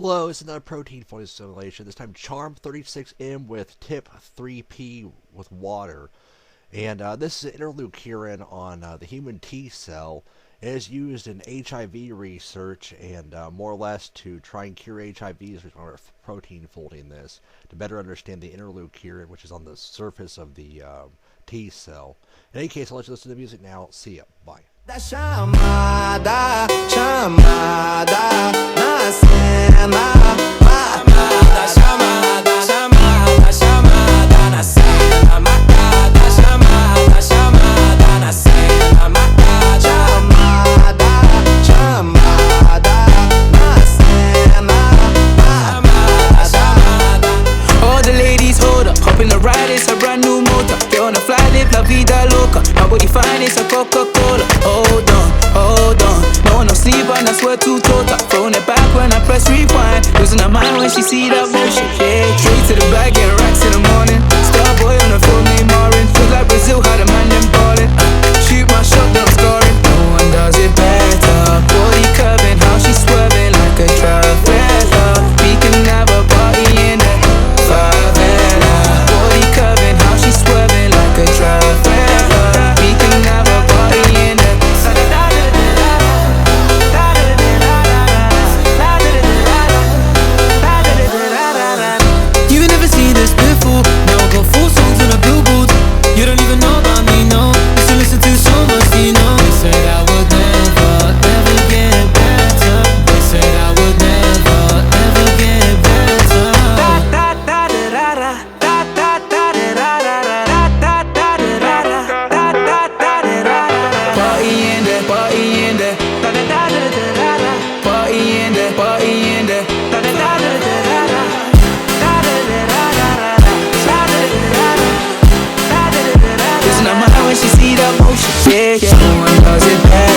Hello, it's another protein folding simulation. This time Charmm36m with Tip3p with water. And this is an interleukin on the human T cell. It is used in HIV research and more or less to try and cure HIVs with protein folding this to better understand the interleukin, which is on the surface of the T cell. In any case, I'll let you listen to the music now. See ya. Bye. Da chamada, chamada, na cena. Chamada, chamada, chamada, chamada, na cena. Marcada, chamada, chamada, na cena. Marcada, chamada, chamada, na cena. Chamada, chamada. All the ladies hold up, hop in the ride, it's a brand new motor. Get on the fly, live la vida loca. Nobody find it's a Coca-Cola. Hold on, no one no sleep and I swear to total. Throwing it back when I press rewind. Losing her mind when she see that motion. Yeah, straight to the bag, getting racks in the morning. Starboy on the phone named Marin. Feel like Brazil, how the man them ballin'. Shoot my shot, then I'm scoring. No one does it better. Body curving, how she swerving like a traveler. We can have a party in the favela. Body curving, how she swerving like a traveler. We can have a party in the You never seen this before. Now I got 4 songs on a billboard. You don't even know about me, no. Used to listen to so much, you know. They said I would never, ever get better. They said I would never, ever get better. party in there, party in there. Party in there, party in there. Losing her mind when she see that motion. Yeah, no one does it better.